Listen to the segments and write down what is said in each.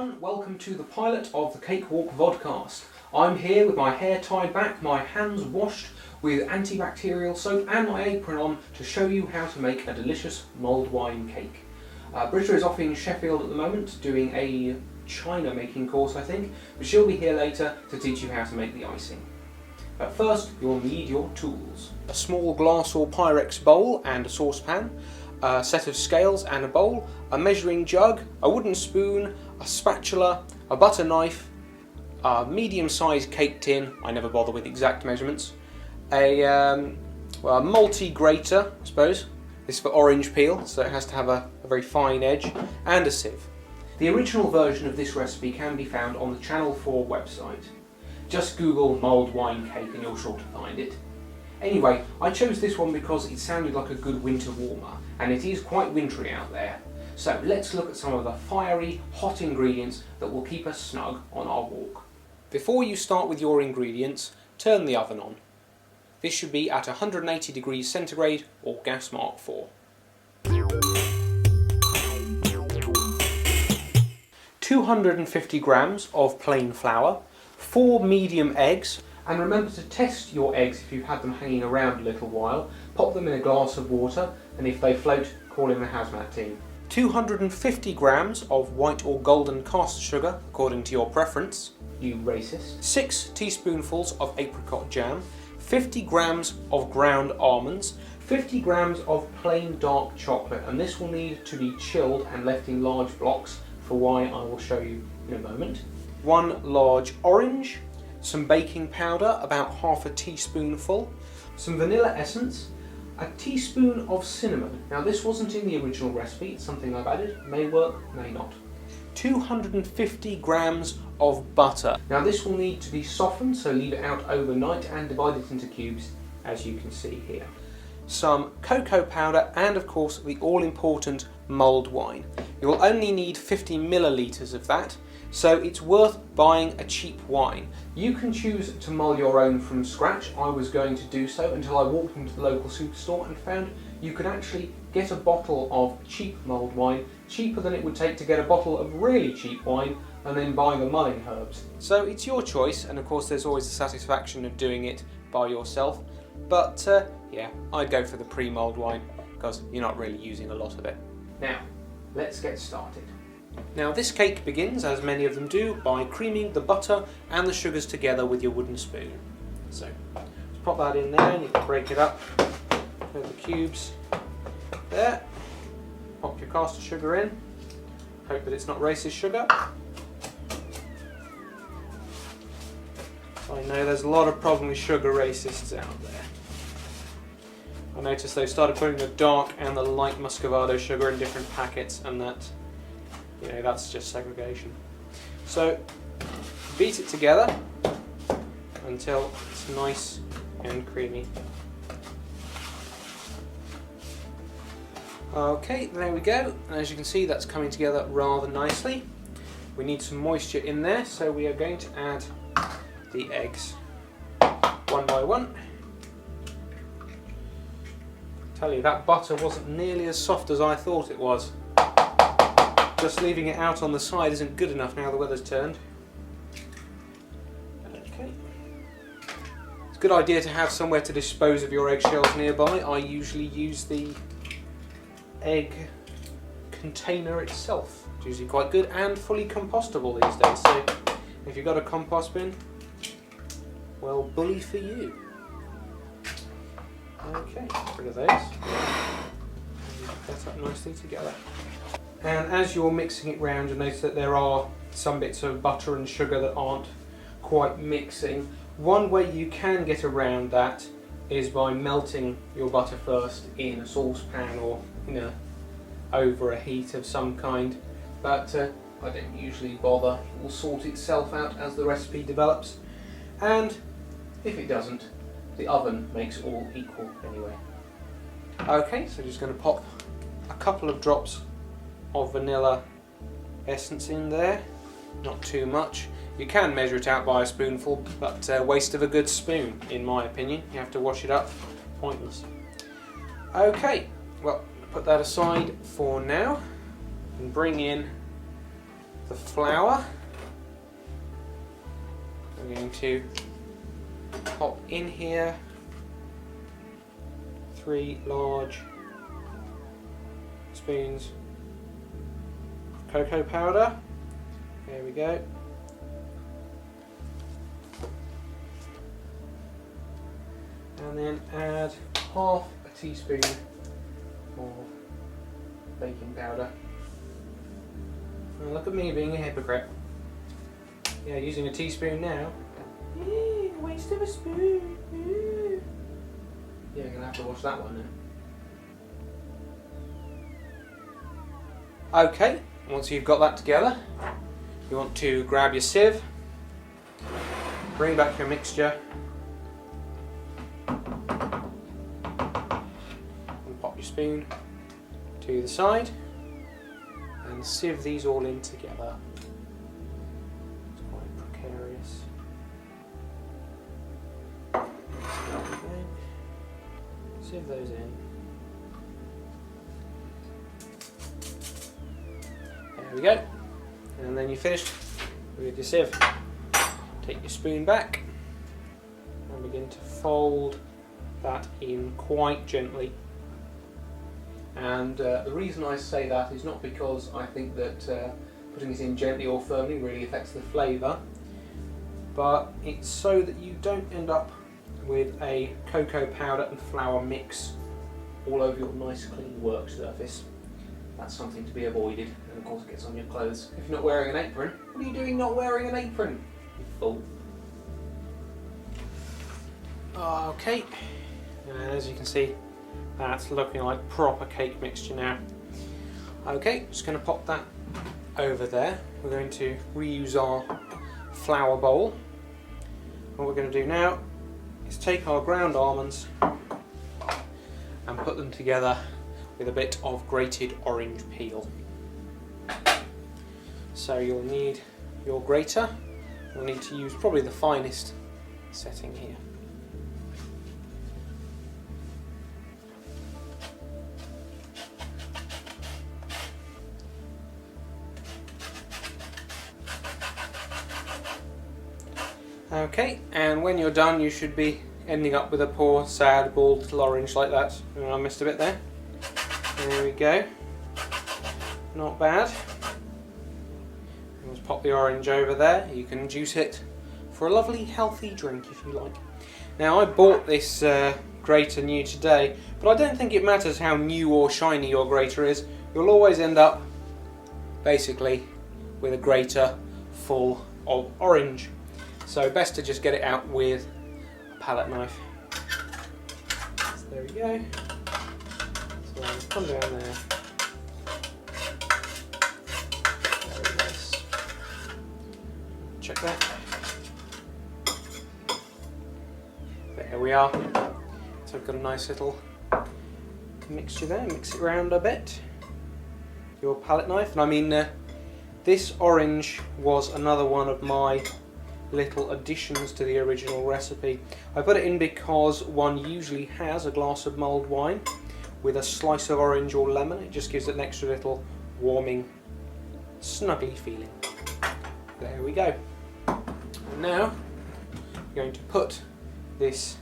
everyone, welcome to the pilot of the CakeWalkVodcast. I'm here with my hair tied back, my hands washed with antibacterial soap and my apron on to show you how to make a delicious mulled wine cake. Britta is off in Sheffield at the moment doing a china making course, I think, but she'll be here later to teach you how to make the icing. But first, you'll need your tools. A small glass or Pyrex bowl and a saucepan, a set of scales and a bowl, a measuring jug, a wooden spoon, a spatula, a butter knife, a medium-sized cake tin, I never bother with exact measurements, a multi-grater, I suppose. This is for orange peel, so it has to have a very fine edge, and a sieve. The original version of this recipe can be found on the Channel 4 website. Just Google mulled wine cake and you're sure to find it. Anyway, I chose this one because it sounded like a good winter warmer, and it is quite wintry out there. So let's look at some of the fiery, hot ingredients that will keep us snug on our walk. Before you start with your ingredients, turn the oven on. This should be at 180 degrees centigrade or gas mark 4. 250 grams of plain flour, 4 medium eggs, and remember to test your eggs if you've had them hanging around a little while. Pop them in a glass of water, and if they float, call in the hazmat team. 250 grams of white or golden caster sugar, according to your preference. You racist. 6 teaspoonfuls of apricot jam, 50 grams of ground almonds, 50 grams of plain dark chocolate, and this will need to be chilled and left in large blocks, for why I will show you in a moment. 1 large orange, some baking powder, about half a teaspoonful, some vanilla essence, a teaspoon of cinnamon. Now this wasn't in the original recipe, it's something I've added, may work, may not. 250 grams of butter. Now this will need to be softened, so leave it out overnight and divide it into cubes, as you can see here. Some cocoa powder and of course the all-important mulled wine. You'll only need 50 millilitres of that, so it's worth buying a cheap wine. You can choose to mull your own from scratch. I was going to do so until I walked into the local superstore and found you could actually get a bottle of cheap mulled wine, cheaper than it would take to get a bottle of really cheap wine and then buy the mulling herbs. So it's your choice, and of course there's always the satisfaction of doing it by yourself, but yeah, I'd go for the pre-mulled wine because you're not really using a lot of it. Now, let's get started. Now this cake begins, as many of them do, by creaming the butter and the sugars together with your wooden spoon. So, just pop that in there and you can break it up with the cubes. There. Pop your caster sugar in. Hope that it's not racist sugar. I know there's a lot of problem with sugar racists out there. I noticed they started putting the dark and the light muscovado sugar in different packets, and that, you know, that's just segregation. So beat it together until it's nice and creamy. Okay, there we go, and as you can see that's coming together rather nicely. We need some moisture in there, so we are going to add the eggs one by one. Tell you, that butter wasn't nearly as soft as I thought it was. Just leaving it out on the side isn't good enough now the weather's turned. Okay. It's a good idea to have somewhere to dispose of your eggshells nearby. I usually use the egg container itself. It's usually quite good and fully compostable these days, so if you've got a compost bin, well, bully for you. Okay, get rid of those. That up nicely together. And as you're mixing it round, you'll notice that there are some bits of butter and sugar that aren't quite mixing. One way you can get around that is by melting your butter first in a saucepan or over a heat of some kind, but I don't usually bother. It will sort itself out as the recipe develops, and if it doesn't, the oven makes all equal anyway. Okay, so just going to pop a couple of drops of vanilla essence in there, not too much. You can measure it out by a spoonful, but waste of a good spoon in my opinion. You have to wash it up, pointless. Okay, well, put that aside for now and bring in the flour. I'm going to pop in here 3 large spoons of cocoa powder. There we go. And then add half a teaspoon of baking powder. Oh, look at me being a hypocrite. Yeah, using a teaspoon now. Waste of a spoon. Yeah, I'm gonna have to wash that one now. Okay, once you've got that together, you want to grab your sieve, bring back your mixture, and pop your spoon to the side, and sieve these all in together. It's quite precarious. Sieve those in. There we go. And then you're finished with your sieve. Take your spoon back and begin to fold that in quite gently. And the reason I say that is not because I think that putting it in gently or firmly really affects the flavour, but it's so that you don't end up with a cocoa powder and flour mix all over your nice clean work surface. That's something to be avoided, and of course it gets on your clothes. If you're not wearing an apron, what are you doing not wearing an apron, you fool? Okay, and as you can see, that's looking like proper cake mixture now. Okay, just going to pop that over there. We're going to reuse our flour bowl. What we're going to do now is take our ground almonds and put them together with a bit of grated orange peel. So you'll need your grater. You'll need to use probably the finest setting here. Okay, and when you're done you should be ending up with a poor, sad, bald little orange like that. Oh, I missed a bit there. There we go. Not bad. Let's pop the orange over there. You can juice it for a lovely healthy drink if you like. Now I bought this grater new today, but I don't think it matters how new or shiny your grater is. You'll always end up basically with a grater full of orange. So best to just get it out with a palette knife. So there we go. So come down there. Very nice. Check that. There we are. So I've got a nice little mixture there. Mix it around a bit. Your palette knife. And I mean, this orange was another one of my little additions to the original recipe. I put it in because one usually has a glass of mulled wine with a slice of orange or lemon. It just gives it an extra little warming, snuggly feeling. There we go. And now I'm going to put this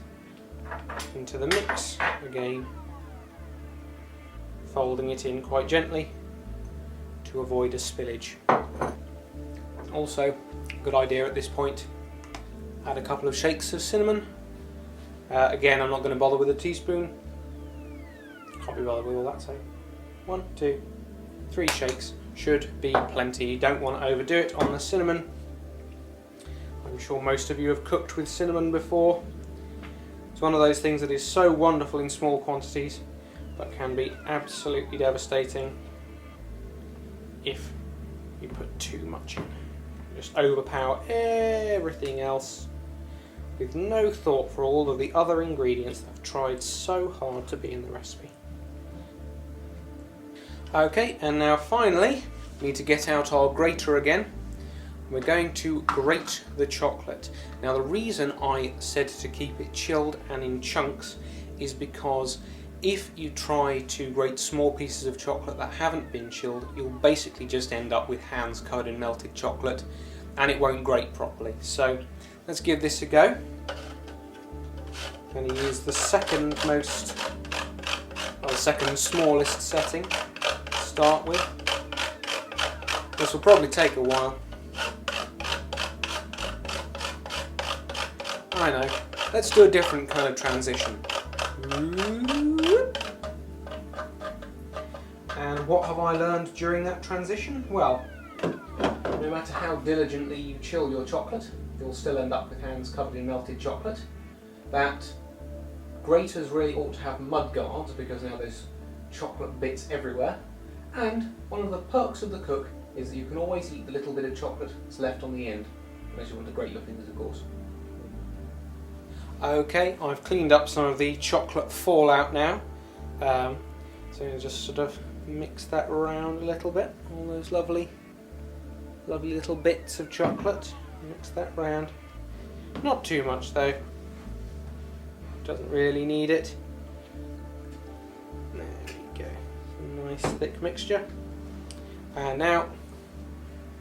into the mix again, folding it in quite gently to avoid a spillage. Also, good idea at this point, add a couple of shakes of cinnamon. Again, I'm not going to bother with a teaspoon. Can't be bothered with all that, so 1, 2, 3 shakes should be plenty. You don't want to overdo it on the cinnamon. I'm sure most of you have cooked with cinnamon before. It's one of those things that is so wonderful in small quantities, but can be absolutely devastating if you put too much in. Just overpower everything else with no thought for all of the other ingredients that have tried so hard to be in the recipe. Okay, and now finally we need to get out our grater again. We're going to grate the chocolate. Now the reason I said to keep it chilled and in chunks is because if you try to grate small pieces of chocolate that haven't been chilled, you'll basically just end up with hands covered in melted chocolate and it won't grate properly. So let's give this a go. I'm going to use the second smallest setting to start with. This will probably take a while. I know. Let's do a different kind of transition. And what have I learned during that transition? Well, no matter how diligently you chill your chocolate, you'll still end up with hands covered in melted chocolate. That graters really ought to have mud guards because now there's chocolate bits everywhere. And one of the perks of the cook is that you can always eat the little bit of chocolate that's left on the end, unless you want to grate your fingers, of course. Okay, I've cleaned up some of the chocolate fallout now. So just sort of mix that around a little bit. All those lovely little bits of chocolate. Mix that round. Not too much though. Doesn't really need it. There we go. A nice thick mixture. And now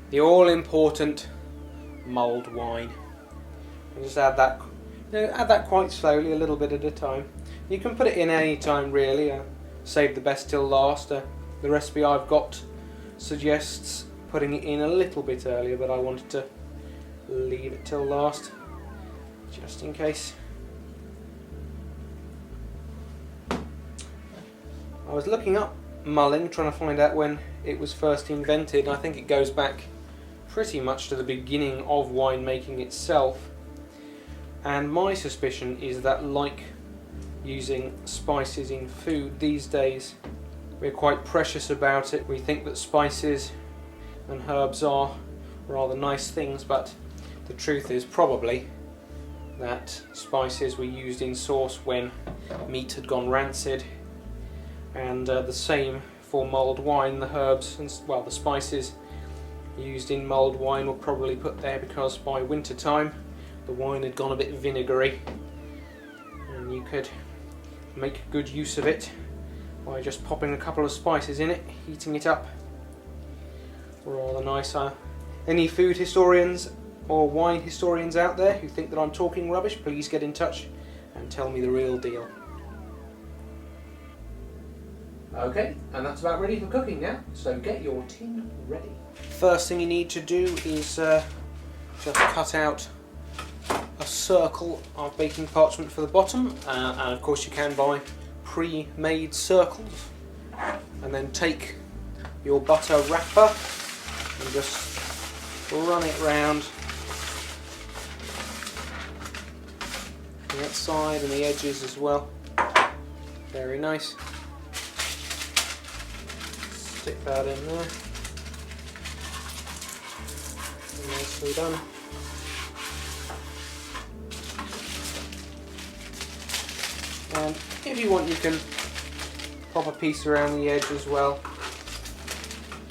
the all-important mulled wine. I'll just add that. Add that quite slowly, a little bit at a time. You can put it in any time really. Save the best till last. The recipe I've got suggests putting it in a little bit earlier, but I wanted to leave it till last, just in case. I was looking up mulling, trying to find out when it was first invented. I think it goes back pretty much to the beginning of winemaking itself. And my suspicion is that, like using spices in food these days, we're quite precious about it. We think that spices and herbs are rather nice things, but the truth is probably that spices were used in sauce when meat had gone rancid, and the same for mulled wine. The herbs and, well, the spices used in mulled wine were probably put there because by winter time the wine had gone a bit vinegary, and you could make good use of it by just popping a couple of spices in it, heating it up. Rather nice. Any food historians or wine historians out there who think that I'm talking rubbish, please get in touch and tell me the real deal. Okay, and that's about ready for cooking now, so get your tin ready. First thing you need to do is just cut out a circle of baking parchment for the bottom, and of course you can buy pre-made circles, and then take your butter wrapper and just run it round the outside and the edges as well. Very nice. Stick that in there. Nicely done. And if you want, you can pop a piece around the edge as well.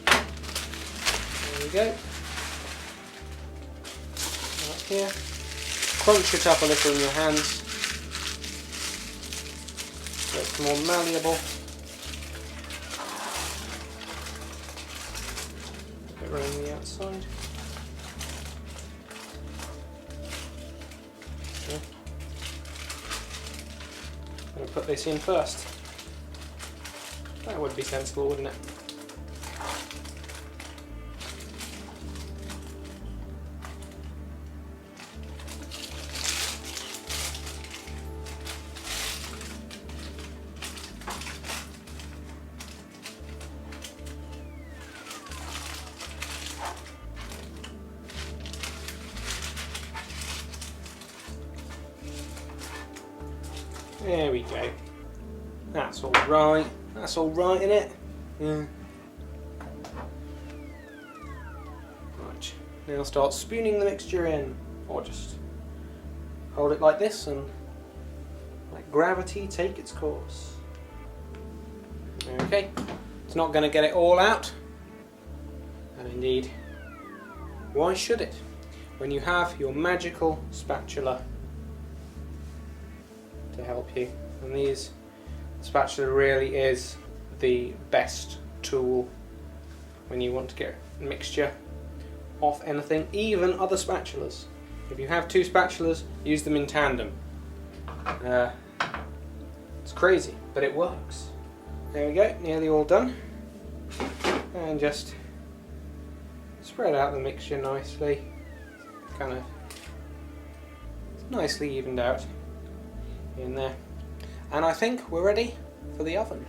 There we go. Right here. Crunch it up a little in your hands so it's more malleable. A bit around the outside. Okay. I'm going to put this in first. That would be sensible, wouldn't it? There we go. That's all right. That's all right, isn't it? Yeah. Right. Now start spooning the mixture in, or just hold it like this and let gravity take its course. Okay. It's not going to get it all out, and indeed, why should it? When you have your magical spatula to help you, and these The spatula really is the best tool when you want to get mixture off anything, even other spatulas. If you have two spatulas, use them in tandem. It's crazy, but it works. There we go, nearly all done. And just spread out the mixture nicely, kind of nicely evened out in there. And I think we're ready for the oven.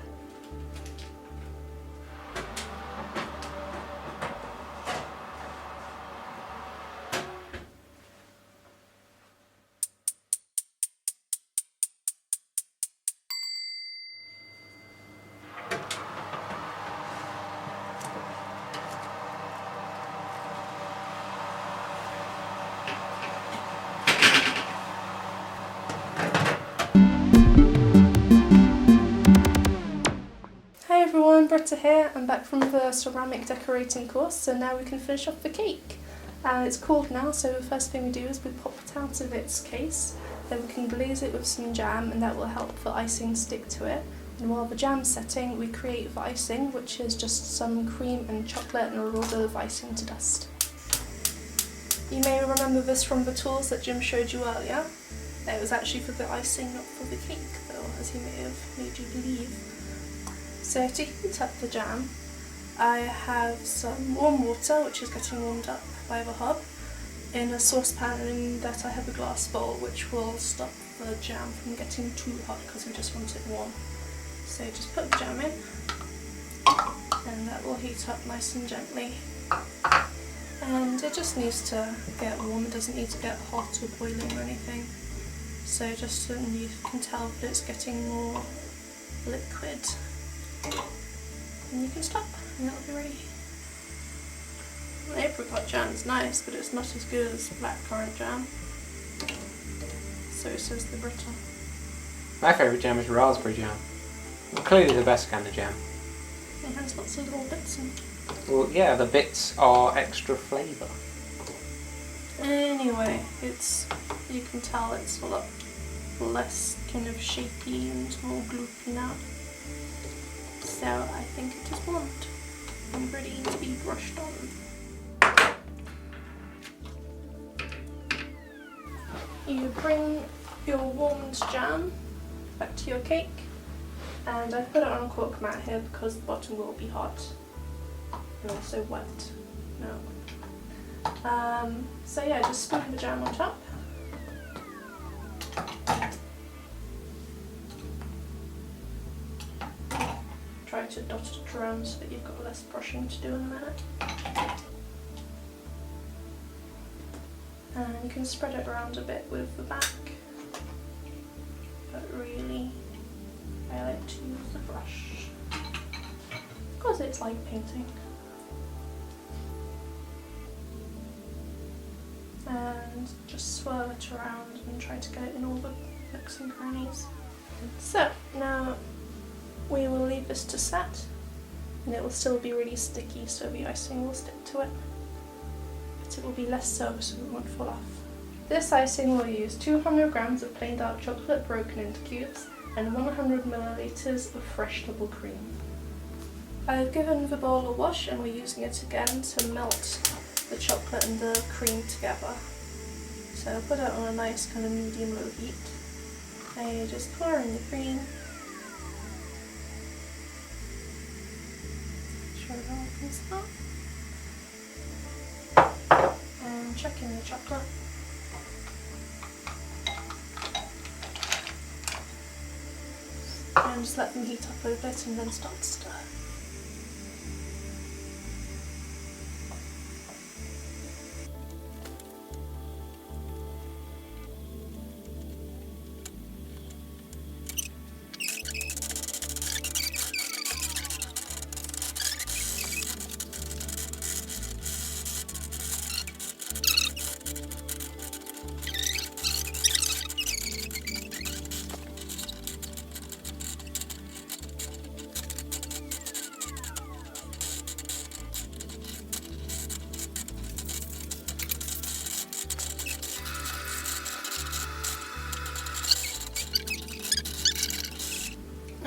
Hi everyone, Britta here. I'm back from the ceramic decorating course, so now we can finish off the cake. It's cooled now, so the first thing we do is we pop it out of its case, then we can glaze it with some jam, and that will help the icing stick to it. And while the jam's setting, we create the icing, which is just some cream and chocolate and a little bit of icing to dust. You may remember this from the tools that Jim showed you earlier. It was actually for the icing, not for the cake, though, as he may have made you believe. So to heat up the jam, I have some warm water, which is getting warmed up by the hob, in a saucepan, and that I have a glass bowl, which will stop the jam from getting too hot because we just want it warm. So just put the jam in, and that will heat up nice and gently. And it just needs to get warm, it doesn't need to get hot or boiling or anything. So just so you can tell that it's getting more liquid. And you can stop, and it'll be ready. The apricot jam is nice, but it's not as good as blackcurrant jam. So says the Britta. My favourite jam is raspberry jam. Clearly the best kind of jam. It has lots of little bits in it. Well, yeah, the bits are extra flavour. Anyway, you can tell it's a lot less kind of shapy and more gloopy now. So I think it is warmed and ready to be brushed on. You bring your warmed jam back to your cake, and I put it on a cork mat here because the bottom will be hot and also wet. No. So yeah, just scoop the jam on top. Try to dot it around so that you've got less brushing to do in a minute. And you can spread it around a bit with the back, but really I like to use the brush because it's like painting. And just swirl it around and try to get it in all the nooks and crannies. So now we will leave this to set, and it will still be really sticky, so the icing will stick to it, but it will be less so it won't fall off. This icing will use 200 grams of plain dark chocolate broken into cubes and 100 milliliters of fresh double cream. I've given the bowl a wash, and we're using it again to melt the chocolate and the cream together. So I'll put it on a nice kind of medium-low heat. I just pour in the cream. Sure it all comes out. And chuck in the chocolate. And just let them heat up a bit and then start to stir.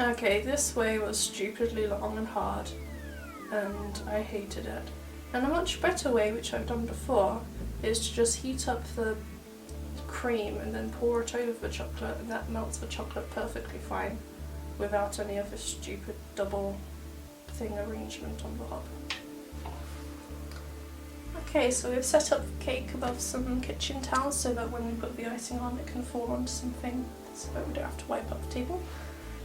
Okay, this way was stupidly long and hard, and I hated it. And a much better way, which I've done before, is to just heat up the cream and then pour it over the chocolate, and that melts the chocolate perfectly fine without any of this stupid double thing arrangement on the hob. Okay, so we've set up the cake above some kitchen towels so that when we put the icing on it can fall onto something so that we don't have to wipe up the table.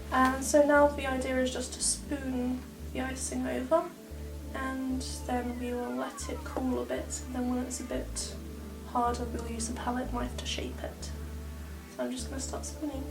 And so now the idea is just to spoon the icing over, and then we will let it cool a bit, and then when it's a bit harder we'll use a palette knife to shape it. So I'm just going to start spooning.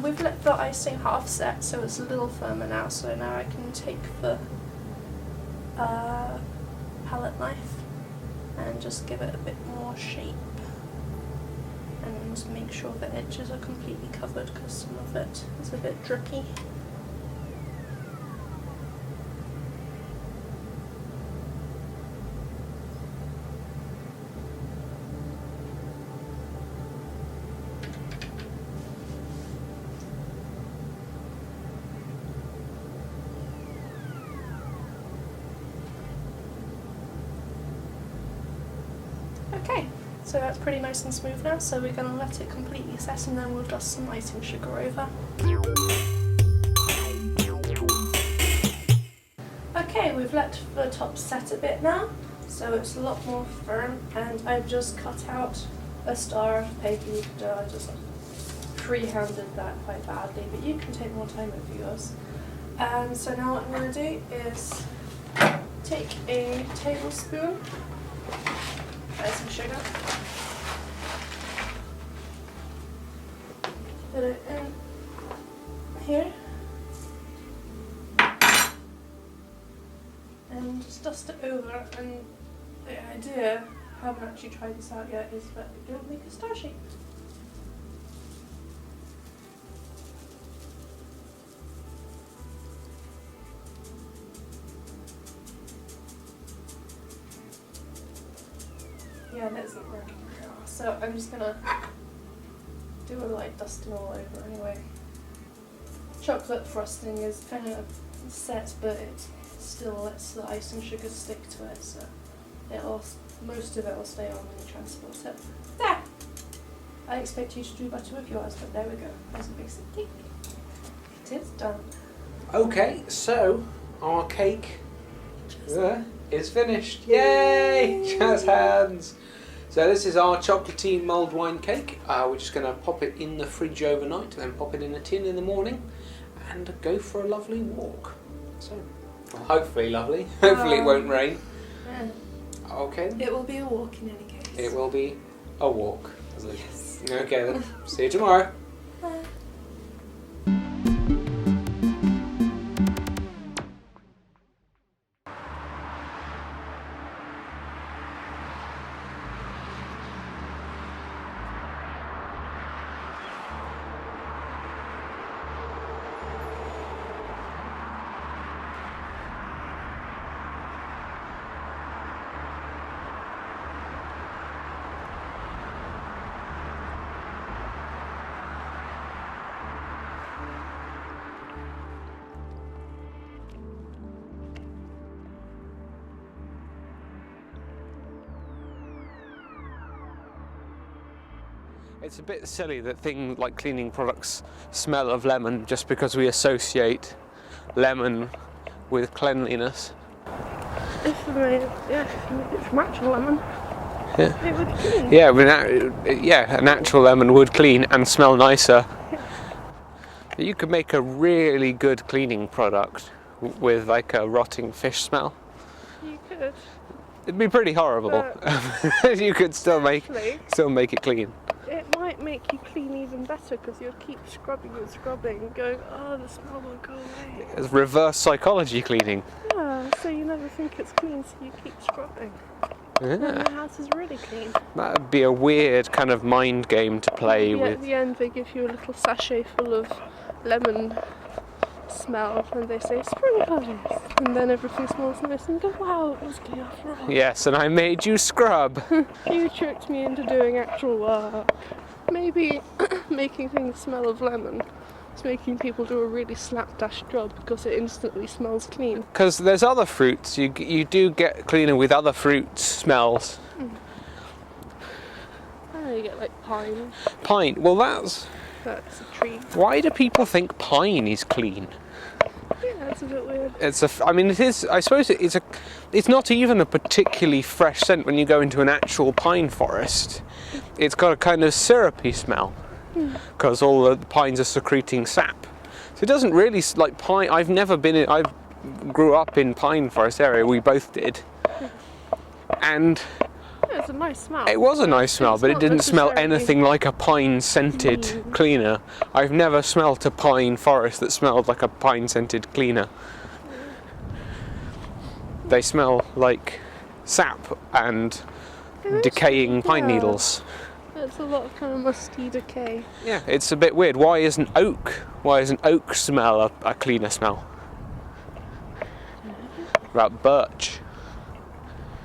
We've let the icing half set, so it's a little firmer now, so now I can take the palette knife and just give it a bit more shape, and just make sure the edges are completely covered because some of it is a bit drippy. Okay, so that's pretty nice and smooth now, so we're going to let it completely set and then we'll dust some icing sugar over. Okay, we've let the top set a bit now, so it's a lot more firm, and I've just cut out a star of paper. I just free-handed that quite badly, but you can take more time with yours. So now what I'm going to do is take a tablespoon, add some sugar, put it in here, and just dust it over. And the idea, I haven't actually tried this out yet, is that it'll make a star shape. Yeah, that isn't working very well, so I'm just gonna do a light dusting all over anyway. Chocolate frosting is kind of set, but it still lets the icing sugar stick to it, so most of it will stay on when you transport it. There! I expect you to do better with yours, but there we go. There's a basic cake. It is done. Okay, so our cake is finished. Yay! Jazz hands! So this is our chocolatey mulled wine cake. We're just going to pop it in the fridge overnight, then pop it in a tin in the morning and go for a lovely walk. So, well, hopefully lovely. Hopefully it won't rain. Yeah. Okay. It will be a walk in any case. It will be a walk. Yes. Okay then. See you tomorrow. Bye. It's a bit silly that things like cleaning products smell of lemon just because we associate lemon with cleanliness. It's from actual lemon. Yeah. It would clean. Yeah, a natural lemon would clean and smell nicer. You could make a really good cleaning product with like a rotting fish smell. You could. It'd be pretty horrible. You could still make it clean. It might make you clean even better because you'll keep scrubbing and scrubbing and going, oh, the smell won't go away. It's reverse psychology cleaning. Yeah, so you never think it's clean, so you keep scrubbing. then Yeah. the house is really clean. That would be a weird kind of mind game to play Yeah, with. at the end they give you a little sachet full of lemon smell and they say sprinkles, and then everything smells nice and you go, wow, it was clean after all. Yes, and I made you scrub. You tricked me into doing actual work. Maybe making things smell of lemon is making people do a really slapdash job because it instantly smells clean. Because there's other fruits, you do get cleaner with other fruit smells. Oh, you get like pine. Pine, well that's That's a tree. why do people think pine is clean? Yeah, that's a bit weird. It is, I suppose it's not even a particularly fresh scent when you go into an actual pine forest. It's got a kind of syrupy smell because all the pines are secreting sap. So it doesn't really, like pine, I grew up in pine forest area, we both did. And Yeah, it's a nice smell. it was a nice smell, but it didn't smell anything like a pine scented cleaner. I've never smelt a pine forest that smelled like a pine scented cleaner. They smell like sap and decaying pine needles. It's a lot of kind of musty decay. Yeah, it's a bit weird. Why isn't oak smell a cleaner smell? What about birch?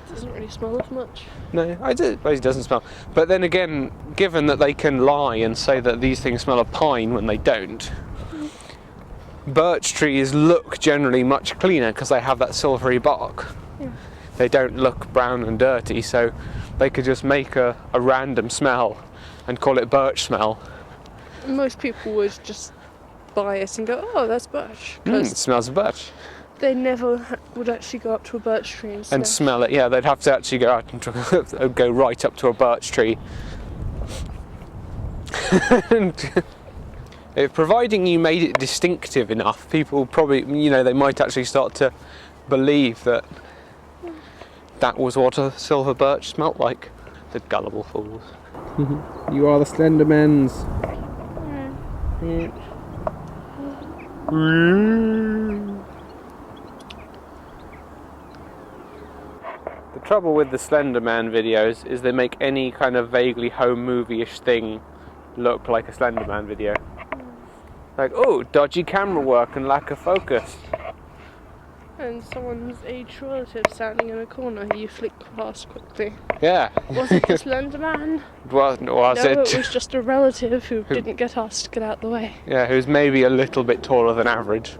It doesn't really smell of much. No, it doesn't smell. But then again, given that they can lie and say that these things smell of pine when they don't, birch trees look generally much cleaner because they have that silvery bark. Yeah. They don't look brown and dirty, so they could just make a random smell and call it birch smell. Most people would just buy it and go, oh, that's birch. It Because smells of birch. they never would actually go up to a birch tree and And smell it, yeah, they'd have to actually go out and go right up to a birch tree. And providing you made it distinctive enough, people probably, they might actually start to believe that that was what a silver birch smelt like. The gullible fools. You are the Slendermans. The trouble with the Slender Man videos is they make any kind of vaguely home movie-ish thing look like a Slender Man video. Like, oh, dodgy camera work and lack of focus. And someone's aged relative standing in a corner who you flick past quickly. Yeah. Was it the Slender Man? Was No, it? it was just a relative who didn't get asked to get out the way. Yeah, who's maybe a little bit taller than average.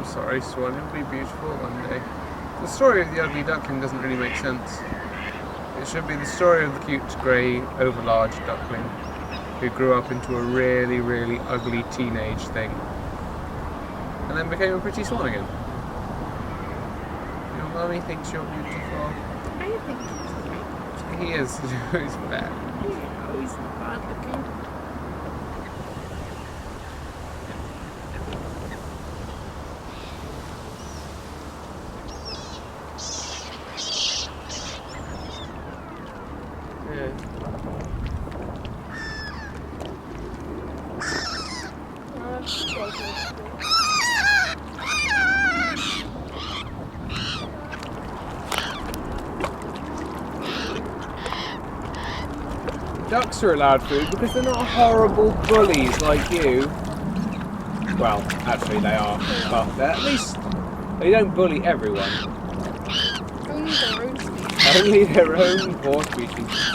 Sorry, Swan, it'll be beautiful one day. The story of the ugly duckling doesn't really make sense. It should be the story of the cute grey overlarge duckling who grew up into a really, really ugly teenage thing and then became a pretty swan again. Your mummy thinks you're beautiful. I think he's great. He is. He's bad. Yeah, he's not bad looking. Ducks are allowed food because they're not horrible bullies like you. Well, actually they are, but at least they don't bully everyone. Only their own poor species.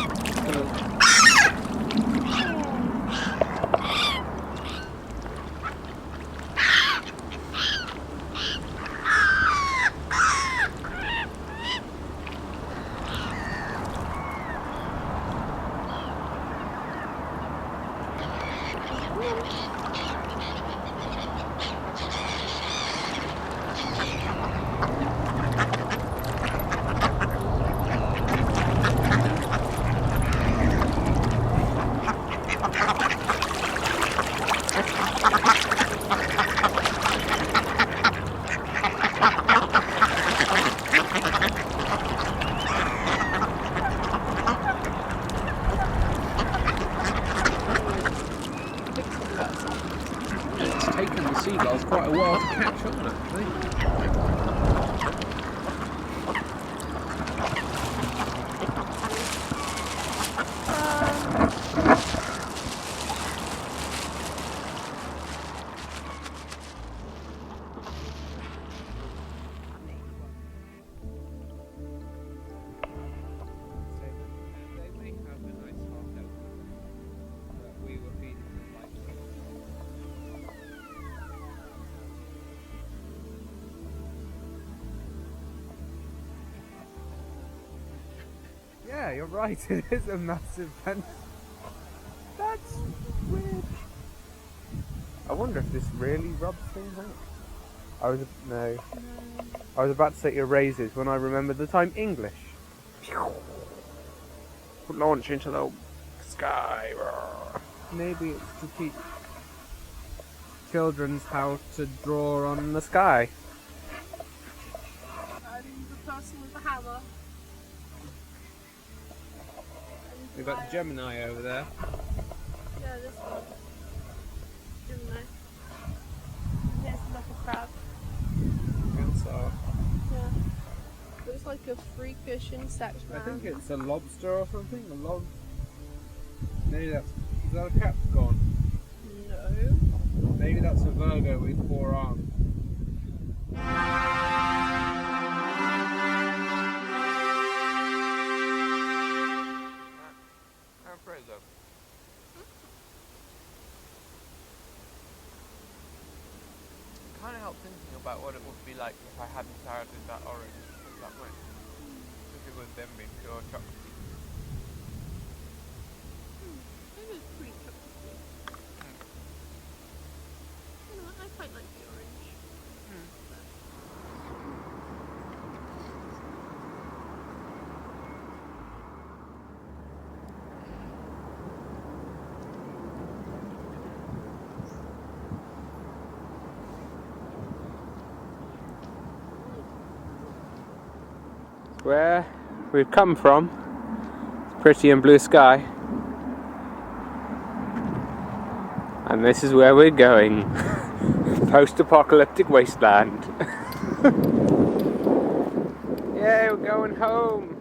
quite a while to catch on, actually. Yeah, you're right, it is a massive fence. That's weird. I wonder if this really rubs things out. No. I was about to say erases when I remembered the time English. Launch into the sky. Maybe it's to teach children how to draw on the sky. And the person with the hammer. We've got Gemini over there. Yeah, this one. Gemini. Here's the little crab. Yeah. Looks like a freakish insect man. I think it's a lobster or something. Maybe is that a capsicum? No. Maybe that's a Virgo with 4 arms. I can't help thinking about what it would be like if I hadn't added that orange that way. If it would then be pure chocolate. It is pretty chocolatey. You know what, I quite like the orange. Where we've come from, it's pretty and blue sky, and this is where we're going. Post-apocalyptic wasteland. Yay, we're going home.